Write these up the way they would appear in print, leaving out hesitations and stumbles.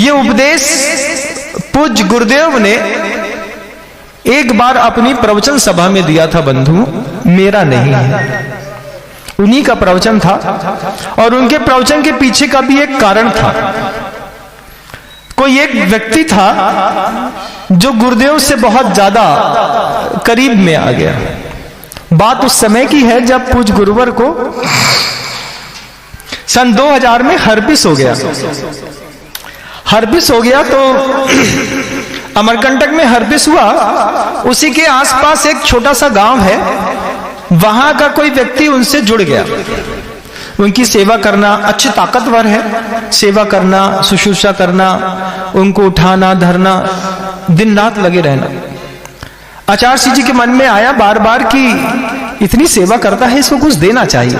ये उपदेश पूज्य गुरुदेव ने एक बार अपनी प्रवचन सभा में दिया था बंधु, मेरा नहीं है, उन्हीं का प्रवचन था। और उनके प्रवचन के पीछे का भी एक कारण था। कोई एक व्यक्ति था जो गुरुदेव से बहुत ज्यादा करीब में आ गया। बात उस समय की है जब पूज्य गुरुवर को सन 2000 में हर्पिस हो गया। हर्पिस हो गया तो अमरकंटक में हर्पिस हुआ। उसी के आसपास एक छोटा सा गांव है, वहां का कोई व्यक्ति उनसे जुड़ गया। उनकी सेवा करना, अच्छे ताकतवर है, सेवा करना, शुश्रूषा करना, उनको उठाना धरना, दिन रात लगे रहना। आचार्य श्री जी के मन में आया बार बार कि इतनी सेवा करता है, इसको कुछ देना चाहिए।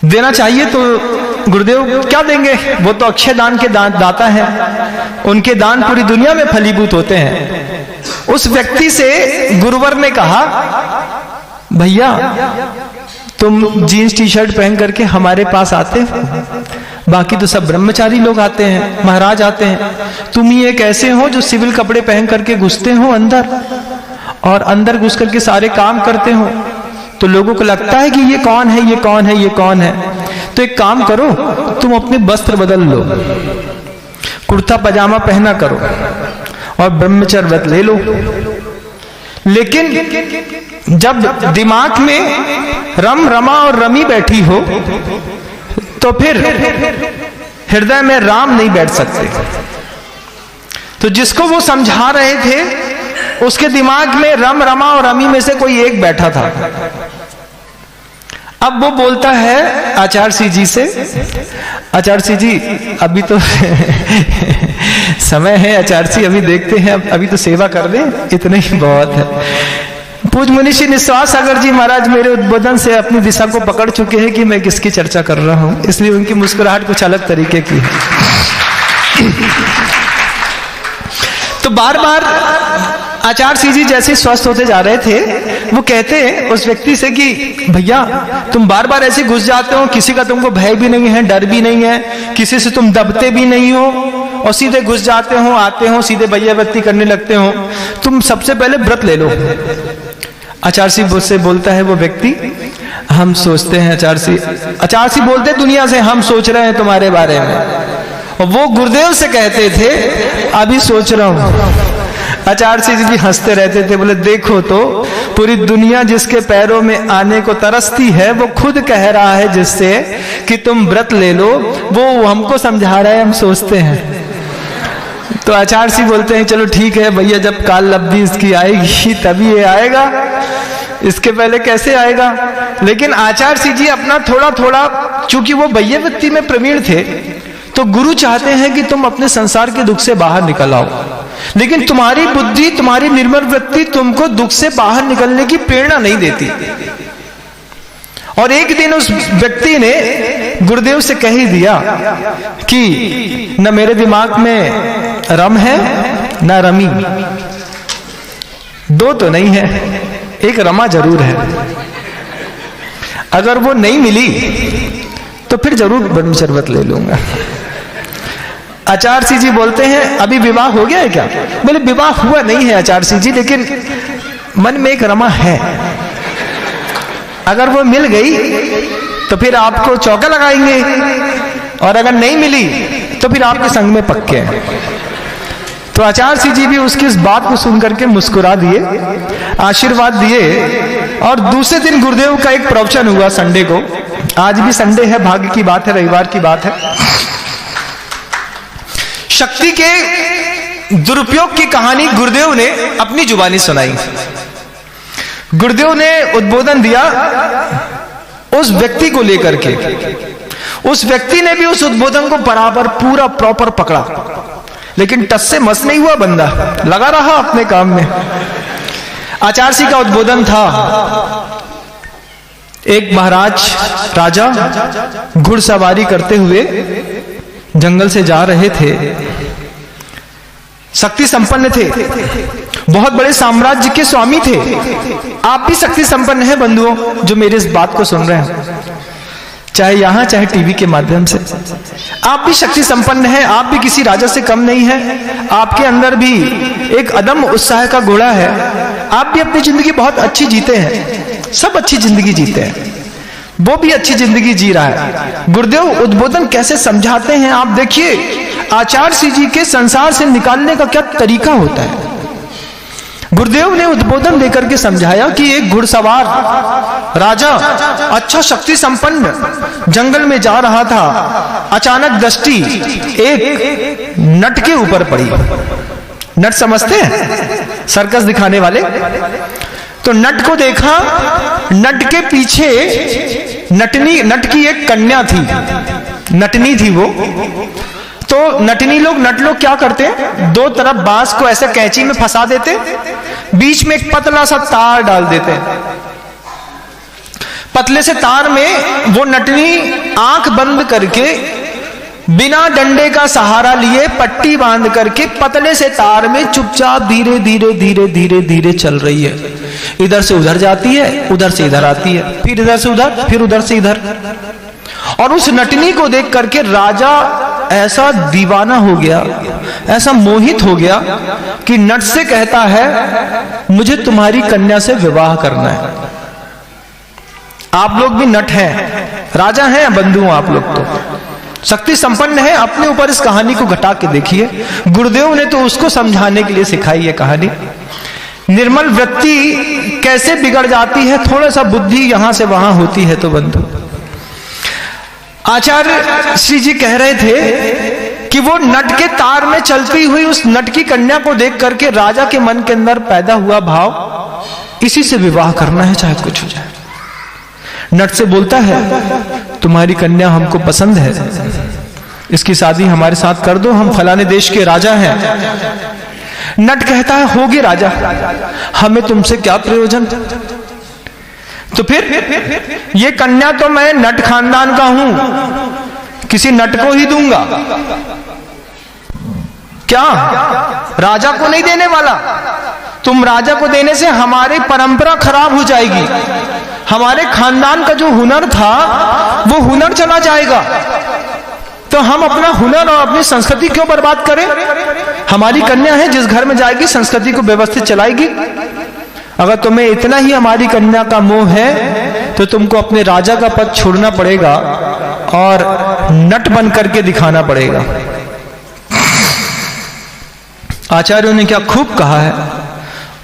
देना चाहिए तो गुरुदेव क्या देंगे, वो तो अक्षय दान के दाता है, उनके दान पूरी दुनिया में फलीभूत होते हैं। उस व्यक्ति से गुरुवर ने कहा, भैया तुम जीन्स टी शर्ट पहन करके हमारे पास आते हो, बाकी तो सब ब्रह्मचारी लोग आते हैं, महाराज आते हैं, तुम ही एक ऐसे हो जो सिविल कपड़े पहन करके घुसते हो अंदर, और अंदर घुस करके सारे काम करते हो, तो लोगों को लगता है कि ये कौन है, ये कौन है, ये कौन है। तो एक काम करो, तुम अपने वस्त्र बदल लो, कुर्ता पजामा पहना करो और ब्रह्मचर्य व्रत ले लो। लेकिन जब दिमाग में रम रमा और रमी बैठी हो तो फिर हृदय में राम नहीं बैठ सकते। तो जिसको वो समझा रहे थे उसके दिमाग में रम रमा और रमी में से कोई एक बैठा था। अब वो बोलता है आचार्य श्री जी से, आचार्य श्री जी अभी तो समय है आचार्य जी, अभी देखते हैं, अभी तो सेवा कर दें, इतना ही बहुत है। पूज्य मुनिषी निस्वास सागर जी महाराज मेरे उद्बोधन से अपनी दिशा को पकड़ चुके हैं कि मैं किसकी चर्चा कर रहा हूं, इसलिए उनकी मुस्कुराहट कुछ अलग तरीके की है। तो बार बार आचार्य श्री जी जैसे स्वस्थ होते जा रहे थे, वो कहते हैं उस व्यक्ति से कि भैया तुम बार बार ऐसे घुस जाते हो, किसी का तुमको भय भी नहीं है, डर भी नहीं है, किसी से तुम दबते भी नहीं हो, और सीधे घुस जाते हो, आते हो, सीधे भैया व्यक्ति करने लगते हो, तुम सबसे पहले व्रत ले लो। आचार्य श्री से बोलता है वो व्यक्ति, हम सोचते हैं आचार्य श्री बोलते दुनिया से, हम सोच रहे हैं तुम्हारे बारे में। और वो गुरुदेव से कहते थे अभी सोच रहा हूं। आचार्य श्री जी हंसते रहते थे, बोले देखो तो पूरी दुनिया जिसके पैरों में आने को तरसती है वो खुद कह रहा है जिससे कि तुम व्रत ले लो, वो हमको समझा रहा है, हम सोचते हैं। तो आचार्य श्री बोलते हैं चलो ठीक है भैया, जब काल लब्धि इसकी आएगी तभी ये आएगा, इसके पहले कैसे आएगा। लेकिन आचार्य श्री जी अपना थोड़ा थोड़ा, चूंकि वो भैया व्यक्ति में प्रवीण थे, तो गुरु चाहते हैं कि तुम अपने संसार के दुख से बाहर निकल आओ, लेकिन तुम्हारी बुद्धि, तुम्हारी निर्मल वृत्ति तुमको दुख से बाहर निकलने की प्रेरणा नहीं देती। और एक दिन उस व्यक्ति ने गुरुदेव से कह ही दिया कि न मेरे दिमाग में रम है न रमी, दो तो नहीं है, एक रमा जरूर है। अगर वो नहीं मिली तो फिर जरूर ब्रह्मचर्य व्रत ले लूंगा। आचार्य श्री जी बोलते हैं अभी विवाह हो गया है क्या? बोले विवाह हुआ नहीं है आचार्य श्री जी, लेकिन मन में एक रमा है, अगर वो मिल गई तो फिर आपको चौका लगाएंगे, और अगर नहीं मिली तो फिर आपके संग में पक्के हैं। तो आचार्य श्री जी भी उसकी इस बात को सुनकर के मुस्कुरा दिए, आशीर्वाद दिए। और दूसरे दिन गुरुदेव का एक प्रवचन हुआ संडे को, आज भी संडे है, भाग्य की बात है, रविवार की बात है। शक्ति के दुरुपयोग की कहानी गुरुदेव ने अपनी जुबानी सुनाई। गुरुदेव ने उद्बोधन दिया उस व्यक्ति को लेकर के, उस व्यक्ति ने भी उस उद्बोधन को बराबर पूरा प्रॉपर पकड़ा, लेकिन टस से मस नहीं हुआ, बंदा लगा रहा अपने काम में। आचार्य श्री का उद्बोधन था, एक महाराज राजा घुड़सवारी करते हुए जंगल से जा रहे थे, शक्ति संपन्न थे, बहुत बड़े साम्राज्य के स्वामी थे। आप भी शक्ति संपन्न हैं बंधुओं जो मेरे इस बात को सुन रहे हैं। चाहे यहां चाहे टीवी के माध्यम से। आप भी शक्ति संपन्न हैं, आप भी किसी राजा से कम नहीं हैं, आपके अंदर भी एक अदम्य उत्साह का घोड़ा है, आप भी अपनी जिंदगी बहुत अच्छी जीते हैं, सब अच्छी जिंदगी जीते हैं, वो भी अच्छी जिंदगी जी रहा है। गुरुदेव उद्बोधन कैसे समझाते हैं आप देखिए, आचार्य श्री जी के संसार से निकालने का क्या तरीका होता है। गुरुदेव ने उद्बोधन देकर के समझाया कि एक घुड़सवार राजा अच्छा शक्ति संपन्न जंगल में जा रहा था, अचानक दृष्टि एक नट के ऊपर पड़ी। नट समझते हैं, सर्कस दिखाने वाले। तो नट को देखा, नट के पीछे नट की एक कन्या थी, नटनी थी वो। तो नट लोग क्या करते हैं, दो तरफ बांस को ऐसे कैंची में फंसा देते, बीच में एक पतला सा तार डाल देते हैं। पतले से तार में वो नटनी आंख बंद करके बिना डंडे का सहारा लिए पट्टी बांध करके पतले से तार में चुपचाप धीरे धीरे धीरे धीरे धीरे चल रही है। इधर से उधर जाती है, उधर से इधर आती है, फिर इधर से उधर, फिर उधर से इधर। और उस नटनी को देख करके राजा ऐसा दीवाना हो गया, ऐसा मोहित हो गया कि नट से कहता है मुझे तुम्हारी कन्या से विवाह करना है। आप लोग भी नट हैं, राजा हैं, बंधु आप लोग तो शक्ति संपन्न है। अपने ऊपर इस कहानी को घटा के देखिए, गुरुदेव ने तो उसको समझाने के लिए सिखाई है कहानी। निर्मल वृत्ति कैसे बिगड़ जाती है, थोड़ा सा बुद्धि यहां से वहां होती है तो बंधु। आचार्य श्री जी कह रहे थे कि वो नट के तार में चलती हुई उस नट की कन्या को देख करके राजा के मन के अंदर पैदा हुआ भाव, इसी से विवाह करना है चाहे कुछ हो जाए। नट से बोलता है तुम्हारी कन्या हमको पसंद है, इसकी शादी हमारे साथ कर दो, हम फलाने देश के राजा हैं। नट कहता है होगे राजा, हमें तुमसे क्या प्रयोजन। तो फिर ये कन्या तो मैं नट खानदान का हूं, किसी नट को ही दूंगा। क्या राजा को नहीं देने वाला? तुम राजा को देने से हमारी परंपरा खराब हो जाएगी, हमारे खानदान का जो हुनर था वो हुनर चला जाएगा। तो हम अपना हुनर और अपनी संस्कृति क्यों बर्बाद करें? हमारी कन्या है, जिस घर में जाएगी संस्कृति को व्यवस्थित चलाएगी। अगर तुम्हें इतना ही हमारी कन्या का मोह है तो तुमको अपने राजा का पद छोड़ना पड़ेगा और नट बन करके दिखाना पड़ेगा। आचार्यों ने क्या खूब कहा है,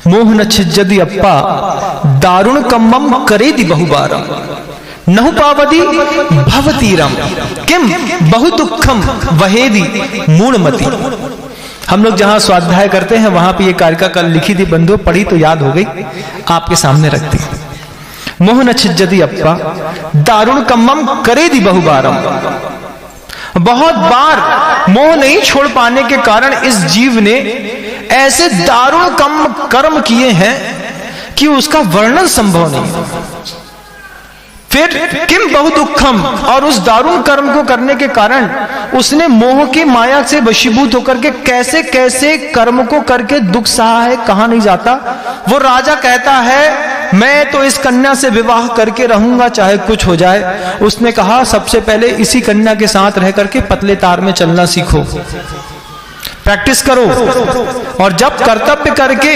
मोह न छिज्जदि अप्पा दारुण कम्मम करेदि बहुबारम नहु पावदी भवतीरम किम बहु दुखम वहेदि मूढ़मति। हम लोग जहां स्वाध्याय करते हैं वहां पे ये कारिका कल लिखी थी बंधु, पढ़ी तो याद हो गई, आपके सामने रखती। मोह न छिज्जदि अप्पा दारुण कम्मम करेदि बहुबारम। बहुत बार मोह नहीं छोड़ पाने के कारण इस जीव ने ऐसे दारुण कर्म किए हैं कि उसका वर्णन संभव नहीं। फिर किम बहु दुखम, और उस दारुण कर्म को करने के कारण उसने मोह की माया से वशीभूत होकर के कैसे कैसे कर्म को करके दुख सहा है, कहा नहीं जाता। वो राजा कहता है मैं तो इस कन्या से विवाह करके रहूंगा चाहे कुछ हो जाए। उसने कहा सबसे पहले इसी कन्या के साथ रह करके पतले तार में चलना सीखो, प्रैक्टिस करो, और जब कर्तव्य करके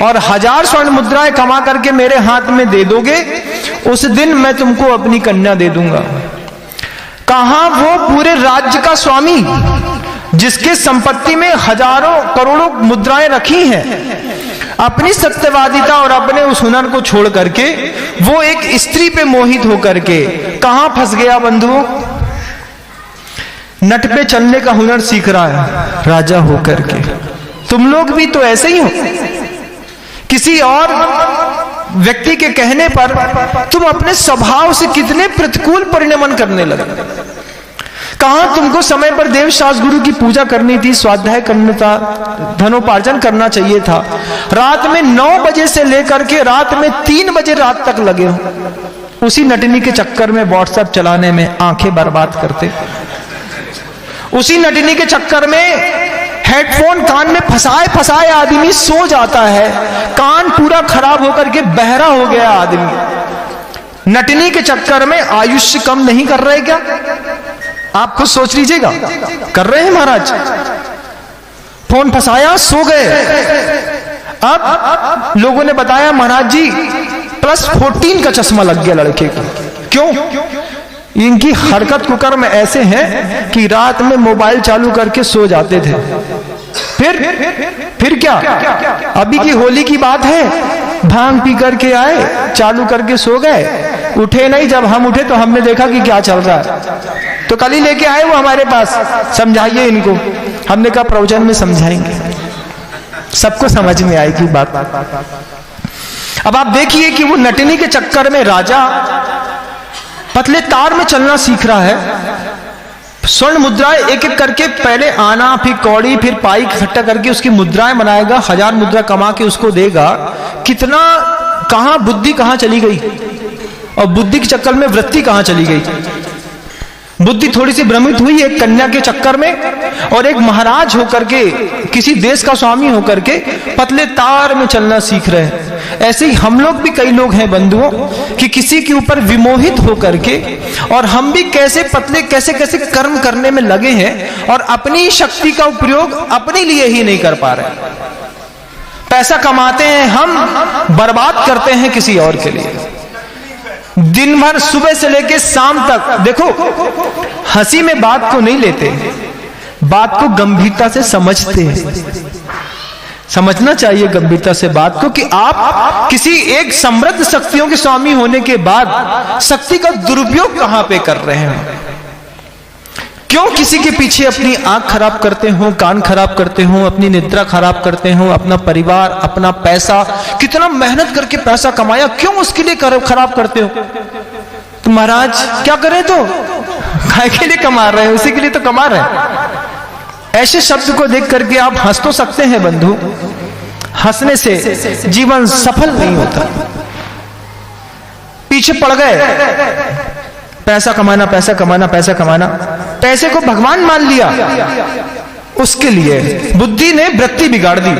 और 1000 स्वर्ण मुद्राएं कमा करके मेरे हाथ में दे दोगे उस दिन मैं तुमको अपनी कन्या दे दूंगा। कहां वो पूरे राज्य का स्वामी जिसके संपत्ति में हजारों करोड़ों मुद्राएं रखी हैं, अपनी सत्यवादिता और अपने उस हुनर को छोड़ करके वो एक स्त्री पे मोहित होकर के कहां फंस गया बंधुओं? नट पे चलने का हुनर सीख रहा है राजा होकर के। तुम लोग भी तो ऐसे ही हो, किसी और व्यक्ति के कहने पर तुम अपने स्वभाव से कितने प्रतिकूल परिणमन करने लगे। कहां तुमको समय पर देव शास्त्र गुरु की पूजा करनी थी, स्वाध्याय करना था, धनोपार्जन करना चाहिए था। रात में 9 बजे से लेकर के रात में 3 बजे रात तक लगे हो, उसी नटनी के चक्कर में व्हाट्सएप चलाने में आंखें बर्बाद करते, उसी नटनी के चक्कर में हेडफोन कान में फंसाए फंसाए आदमी सो जाता है, कान पूरा खराब होकर के बहरा हो गया आदमी। नटनी के चक्कर में आयुष्य कम नहीं कर रहे क्या? आप खुद सोच लीजिएगा। कर रहे हैं महाराज। फोन फंसाया, सो गए। अब लोगों ने बताया महाराज जी +14 का चश्मा लग गया लड़के को। क्यों? इनकी हरकत कुकर्म ऐसे हैं कि रात में मोबाइल चालू करके सो जाते थे। फिर क्या? अभी की होली की बात है, भांग पी करके आए, चालू करके सो गए, उठे नहीं। जब हम उठे तो हमने देखा कि क्या चल रहा है, तो कल ही लेके आए वो हमारे पास, समझाइए इनको। हमने कहा प्रवचन में समझाएंगे, सबको समझ में आएगी बात। अब आप देखिए कि वो नटनी के चक्कर में राजा पतले तार में चलना सीख रहा है। स्वर्ण मुद्राएं एक एक करके, पहले आना, फिर कौड़ी, फिर पाई इकट्ठा करके उसकी मुद्राएं बनाएगा, 1000 मुद्रा कमा के उसको देगा। कितना, कहां बुद्धि कहां चली गई, और बुद्धि के चक्कर में वृत्ति कहां चली गई। बुद्धि थोड़ी सी भ्रमित हुई एक कन्या के चक्कर में, और एक महाराज होकर के, किसी देश का स्वामी होकर के पतले तार में चलना सीख रहे हैं। ऐसे ही हम लोग भी, कई लोग हैं बंधुओं, कि किसी के ऊपर विमोहित होकर के, और हम भी कैसे पतले, कैसे कैसे कर्म करने में लगे हैं, और अपनी शक्ति का उपयोग अपने लिए ही नहीं कर पा रहे। पैसा कमाते हैं हम, बर्बाद करते हैं किसी और के लिए। दिन भर सुबह से लेकर शाम तक, देखो हंसी में बात को नहीं लेते, बात को गंभीरता से समझते हैं। समझना चाहिए गंभीरता से बात को, कि आप किसी एक समृद्ध शक्तियों के स्वामी होने के बाद शक्ति का दुरुपयोग कहां पे कर रहे हैं। क्यों किसी के पीछे अपनी आंख खराब करते हो, कान खराब करते हो, अपनी निद्रा खराब करते हो, अपना परिवार, अपना पैसा, कितना मेहनत करके पैसा कमाया, क्यों उसके लिए खराब करते हो? तो महाराज क्या करें, तो काय के लिए कमा रहे हैं, उसी के लिए तो कमा रहे हैं। ऐसे शब्द को देख करके आप हंस तो सकते हैं बंधु, हंसने से जीवन सफल नहीं होता। पीछे पड़ गए, पैसा कमाना, पैसा कमाना, पैसा कमाना, पैसे को भगवान मान लिया, उसके लिए बुद्धि ने वृत्ति बिगाड़ दी।